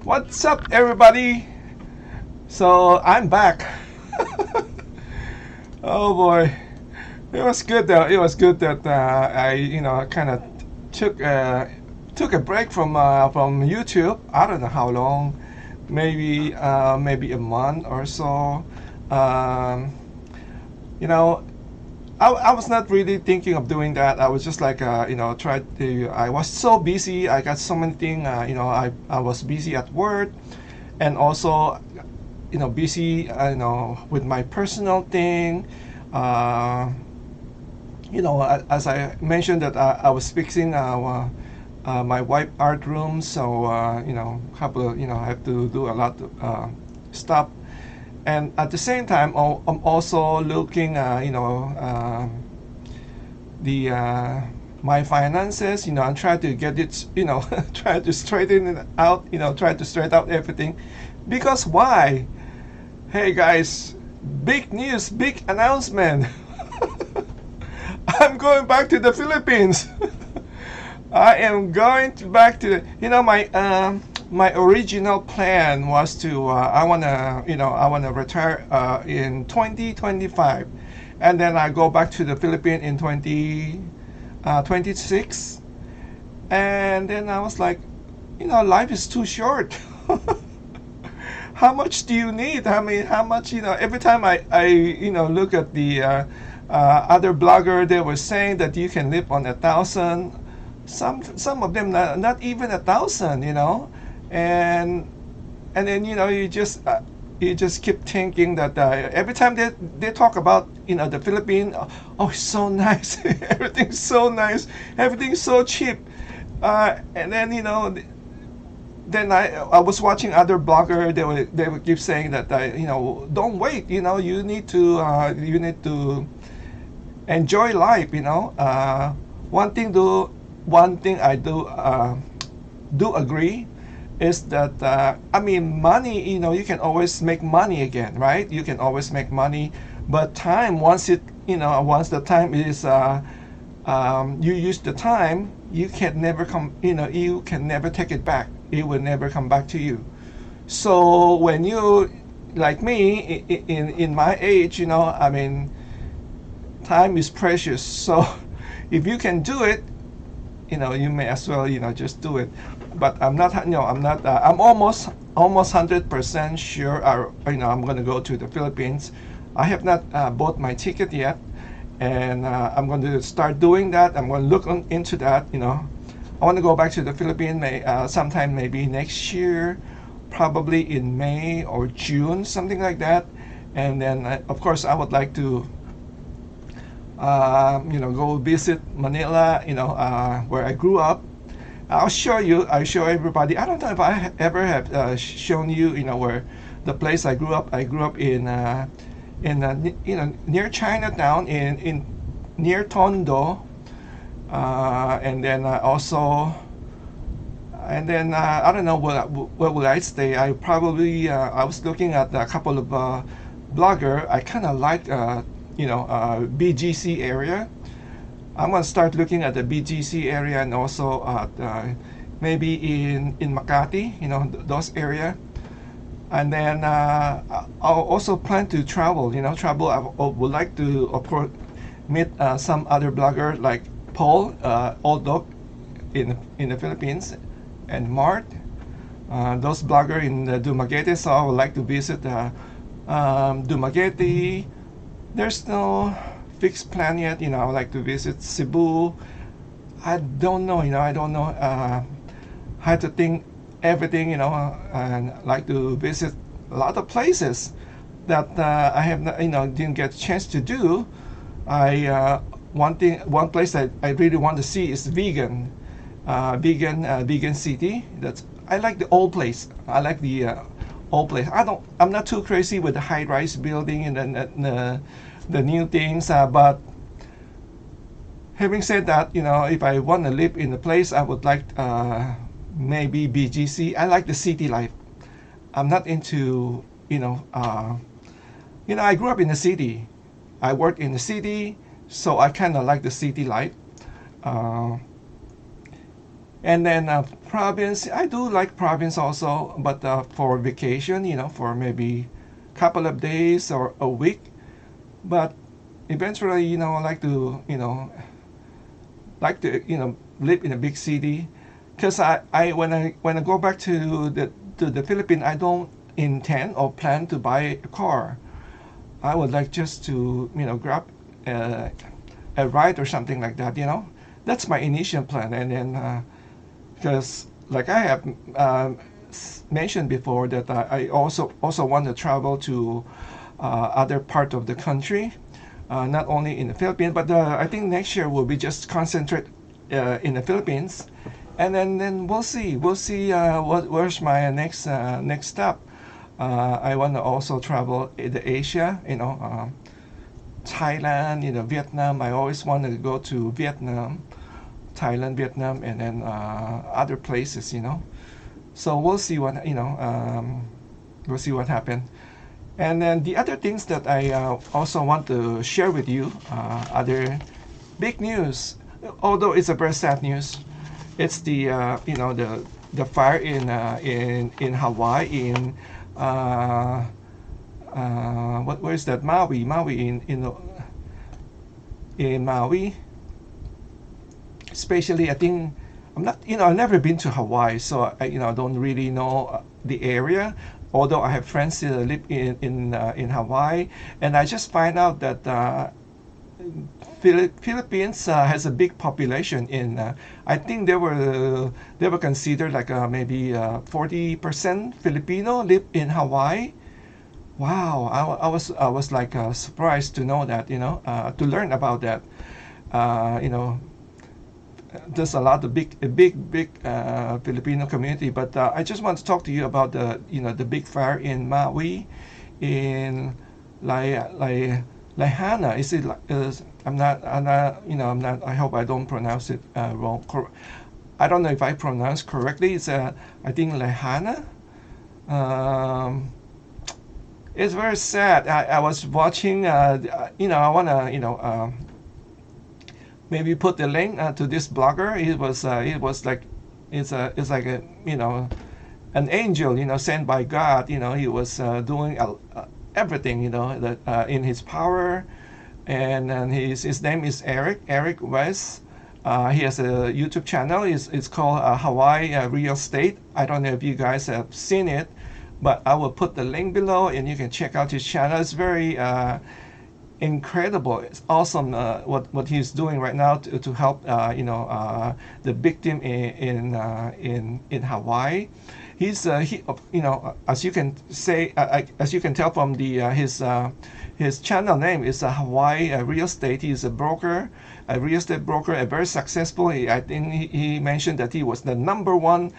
What's up, everybody? So I'm back. Oh boy, it was good though. It was good that I kind of took took a break from YouTube. I don't know how long, maybe a month or so. Um, you know, I was not really thinking of doing that. I was just like, try to. I was so busy. I got so many things. I was busy at work, and also, busy. With my personal thing. Uh, as I mentioned that I was fixing my wife art room, so I have to do a lot of stuff, and at the same time, I'm also looking, the my finances. I'm trying to get it, try to straighten it out. Try to straighten out everything, because why? Hey guys, big news, big announcement. I'm going back to the Philippines. I am going back to my original plan was to I wanna retire in 2025, and then I go back to the Philippines in 2026, and then I was like, life is too short. How much do you need? I mean, how much, every time I look at the other blogger, they were saying that you can live on 1,000. Some of them not even 1,000, and then you just keep thinking that every time they talk about the Philippines, oh, it's so nice, everything's so nice, everything's so cheap, and then then I was watching other blogger. They would keep saying that don't wait. You need to enjoy life. One thing do one thing I do agree is that I mean, money. You can always make money again, right? You can always make money, but time, once the time is you use the time, you can never come. You can never take it back. It will never come back to you. So when you, like me, in my age, I mean, time is precious. So if you can do it, you may as well, just do it. But I'm not, I'm not. I'm almost 100% sure. I'm going to go to the Philippines. I have not bought my ticket yet, and I'm going to start doing that. I'm going to look into that. I want to go back to the Philippines sometime maybe next year, probably in May or June, something like that. And then, of course, I would like to, go visit Manila, where I grew up. I'll show you. I'll show everybody. I don't know if I ever have shown you, where the place I grew up. I grew up near Chinatown, in near Tondo, and then also, and then I don't know where will I stay. I probably I was looking at a couple of blogger. I kind of like BGC area. I'm gonna start looking at the BGC area, and also at maybe in Makati, those area. And then I'll also plan to travel. Travel. I would like to, of course, meet some other blogger like Paul, Old Dog, in the Philippines, and Mart. Those blogger in Dumaguete. So I would like to visit Dumaguete. There's no fixed plan yet. I would like to visit Cebu. I don't know. I don't know how to think everything. And like to visit a lot of places that I have not, didn't get a chance to do. One place that I really want to see is vegan city. I like the old place. I like the old place. I'm not too crazy with the high-rise building and the new things. But having said that, if I want to live in a place, I would like maybe BGC. I like the city life. I'm not into I grew up in the city. I work in the city, so I kind of like the city life. Uh, And then province, I do like province also, but for vacation, for maybe couple of days or a week. But eventually, I like to live in a big city, because when I go back to the Philippines, I don't intend or plan to buy a car. I would like just to grab a, a ride or something like that. That's my initial plan. And then because like I have mentioned before, that I also want to travel to other part of the country, not only in the Philippines, but I think next year will be just concentrate in the Philippines, and then we'll see where's my next step. I want to also travel in the Asia, Thailand, Vietnam. I always wanted to go to Vietnam, Thailand, Vietnam, and then other places. So we'll see what happens. And then the other things that I also want to share with you, other big news, although it's a very sad news. It's the fire in Hawaii, in where is that, Maui, in Maui. Especially, I think I'm not, I've never been to Hawaii, so I don't really know the area. Although I have friends that live in Hawaii, and I just find out that Philippines has a big population. I think they were considered like maybe 40% Filipino live in Hawaii. Wow, I was like surprised to know that, to learn about that. You know, there's a big Filipino community. But I just want to talk to you about the big fire in Maui, in Laihana. Is it? I'm not. I hope I don't pronounce it wrong. I don't know if I pronounce correctly. It's I think Laihana. Um, it's very sad. I was watching. I wanna maybe put the link to this blogger. It was like it's like a an angel, sent by God. He was doing everything, that in his power. And his name is Eric West. He has a YouTube channel. It's called Hawaii Real Estate. I don't know if you guys have seen it, but I will put the link below, and you can check out his channel. It's very incredible. It's awesome what he's doing right now to help the victim in Hawaii. As you can say, as you can tell from the his channel name is Hawaii Real Estate. He's a real estate broker, a very successful. I think he mentioned that he was the number one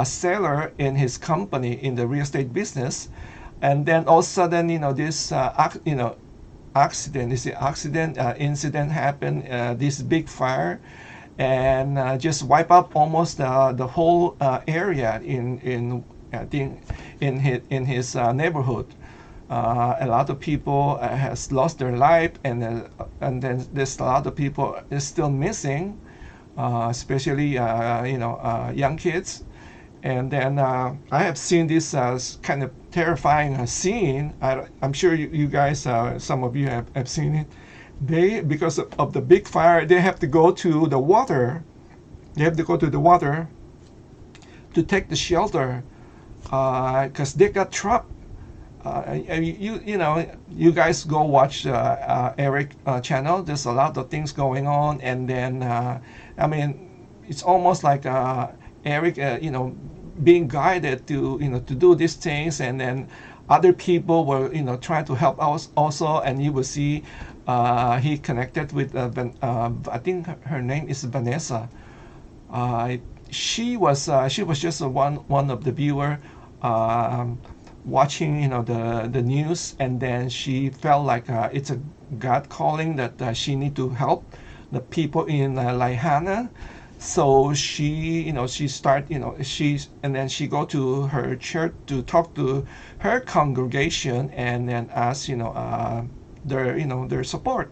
seller in his company in the real estate business. And then all of a sudden, this incident happened, this big fire, and just wipe up almost the whole area in I think in his neighborhood. A lot of people has lost their life, and then there's a lot of people is still missing, especially young kids. And then I have seen this kind of terrifying scene. I'm sure you guys, some of you have seen it. Because of the big fire, they have to go to the water. They have to go to the water to take the shelter, because they got trapped. You guys go watch Eric channel. There's a lot of things going on, and then I mean, it's almost like Eric, being guided to do these things, and then other people were trying to help us also. And you will see he connected with I think her name is Vanessa. Uh, she was just one of the viewer, watching the news, and then she felt like it's a God calling that she need to help the people in Laihana. So she start she's and then she go to her church to talk to her congregation, and then ask their support.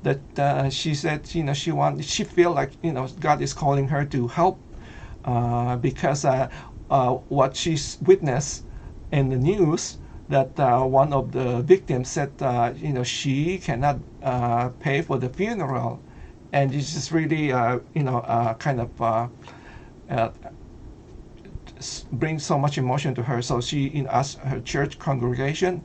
That she said she feel like God is calling her to help because what she's witnessed in the news, that one of the victims said, she cannot pay for the funeral, and this is really, kind of uh, brings so much emotion to her. So she asked her church congregation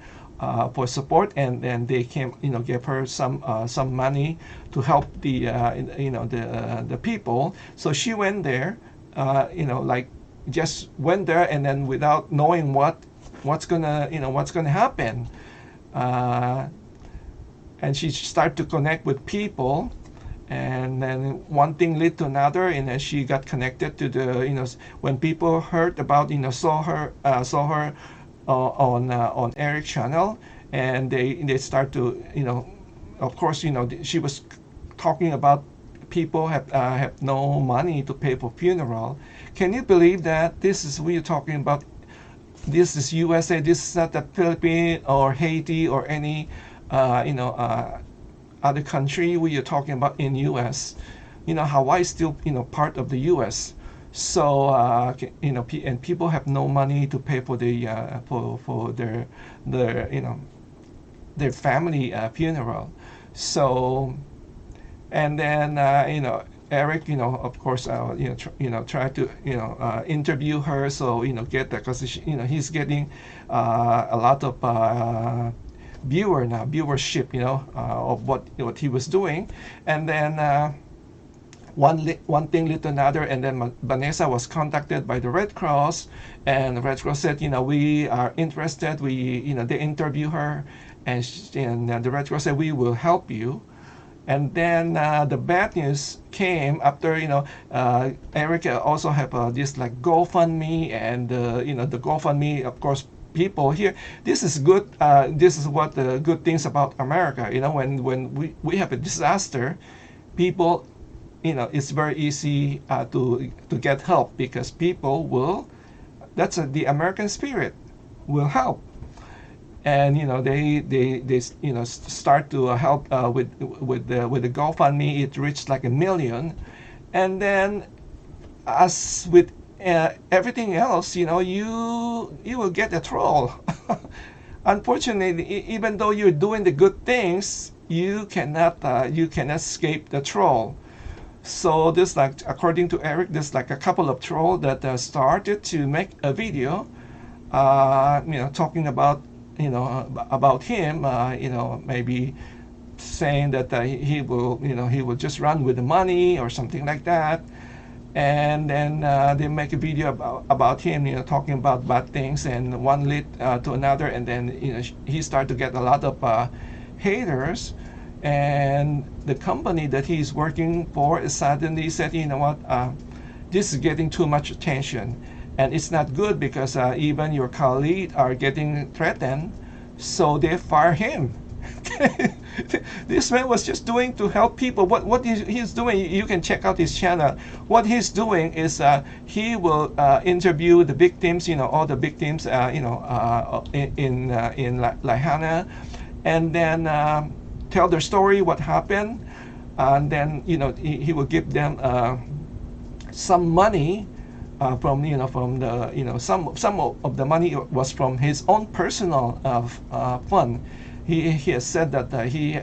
for support, and then they came, gave her some money to help the people. So she went there, like just went there, and then without knowing what's gonna happen, uh, and she started to connect with people, and then one thing led to another, and then she got connected to when people heard about, saw her on Eric's channel, and they start to, of course, she was talking about people have no money to pay for funeral. Can you believe that? This is we're talking about. This is USA. This is not the Philippines or Haiti or any other country we are talking about in US. Hawaii is still part of the US. So and people have no money to pay for the for their family funeral. So, and then Eric, of course, try to interview her, so get that, because he's getting a lot of viewership, of what he was doing, and then one thing led to another, and then Vanessa was contacted by the Red Cross, and the Red Cross said, we are interested. They interview her, and the Red Cross said, we will help you. And then the bad news came after, Eric also have this like GoFundMe, and the GoFundMe, of course, people here. This is good. This is what the good things about America. When we have a disaster, people, it's very easy to get help, because people will. That's the American spirit, will help. And they start to help with the GoFundMe. It reached like 1 million, and then as with everything else, you will get a troll. Unfortunately, even though you're doing the good things, you cannot escape the troll. So this, like, according to Eric, there's like a couple of trolls that started to make a video, talking about about him, maybe saying that he will just run with the money or something like that, and then they make a video about him, talking about bad things, and one led to another, and then he started to get a lot of haters, and the company that he's working for suddenly said, this is getting too much attention. And it's not good, because even your colleagues are getting threatened, so they fire him. This man was just doing to help people. What he's doing, you can check out his channel. What he's doing is he will interview the victims, all the victims, in Lahaina, and then tell their story, what happened, and then he will give them some money. From the some of the money was from his own personal fund. He has said that he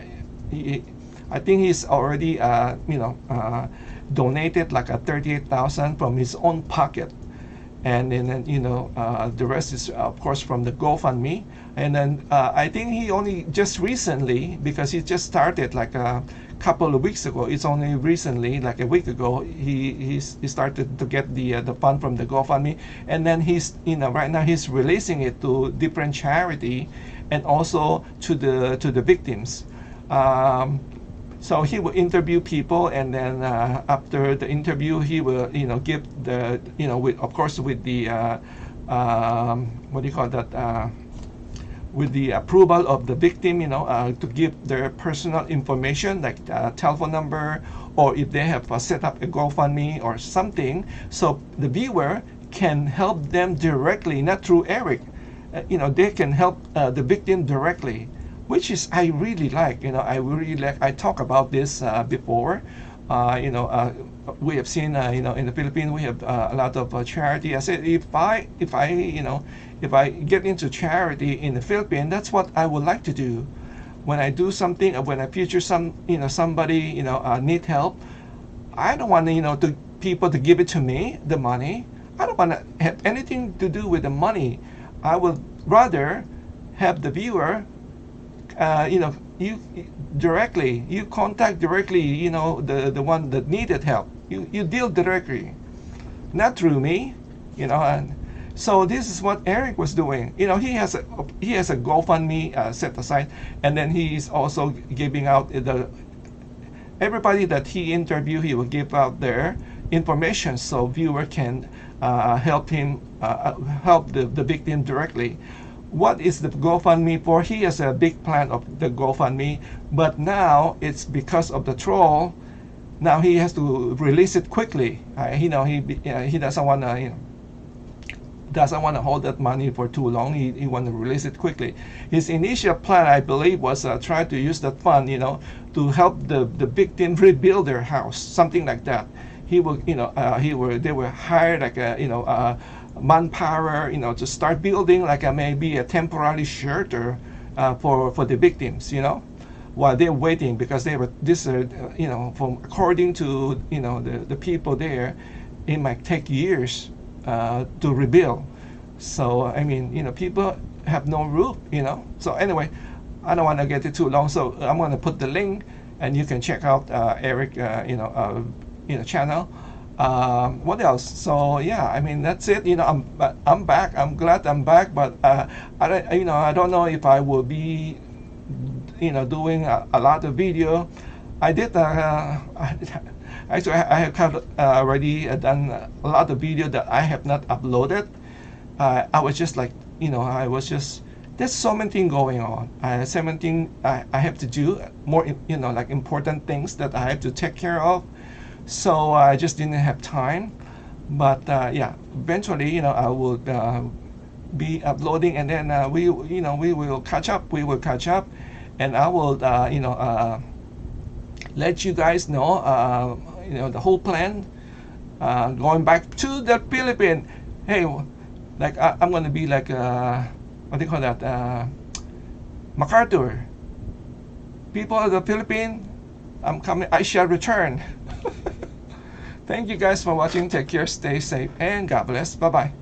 I think he's already donated like 38,000 from his own pocket, and then the rest is of course from the GoFundMe. And then I think he only just recently, because he just started like a couple of weeks ago. It's only recently, like a week ago, he started to get the fund from the GoFundMe, and then he's right now he's releasing it to different charity, and also to the victims. So he will interview people, and then after the interview, he will give the with, of course, with the what do you call that? With the approval of the victim, to give their personal information, like telephone number, or if they have set up a GoFundMe or something, so the viewer can help them directly, not through Eric. They can help the victim directly, which is I really like. I really like. I talked about this before. we have seen, in the Philippines, we have a lot of charity. I said, if I get into charity in the Philippines, that's what I would like to do. When I do something, when I feature somebody, need help, I don't want, to people to give it to me, the money. I don't want to have anything to do with the money. I would rather have the viewer, you directly, you contact directly, the one that needed help. You deal directly, not through me, and so this is what Eric was doing. He has a GoFundMe set aside, and then he's also giving out everybody that he interviewed. He will give out their information so viewer can help him help the victim directly. What is the GoFundMe for? He has a big plan of the GoFundMe, but now it's because of the troll. Now he has to release it quickly. He doesn't want to hold that money for too long. He want to release it quickly. His initial plan, I believe, was try to use that fund, to help the victim rebuild their house, something like that. They will hire like manpower, to start building like maybe a temporary shelter for the victims, while they're waiting, because from according to the people there, it might take years to rebuild. So people have no roof, So anyway, I don't want to get it too long, so I'm going to put the link, and you can check out Eric, channel. What else? So yeah, that's it. I'm back. I'm glad I'm back, but I don't know if I will be doing a lot of video. I did actually I have already done a lot of video that I have not uploaded. I was just like, there's so many things going on. So many things I have to do, more like important things that I have to take care of. So I just didn't have time. But yeah, eventually, I will be uploading, and then we will catch up. We will catch up, and I will let you guys know the whole plan. Going back to the Philippines. Hey, like I'm gonna be like what do you call that? MacArthur. People of the Philippines, I'm coming. I shall return. Thank you guys for watching. Take care, stay safe, and God bless. Bye bye.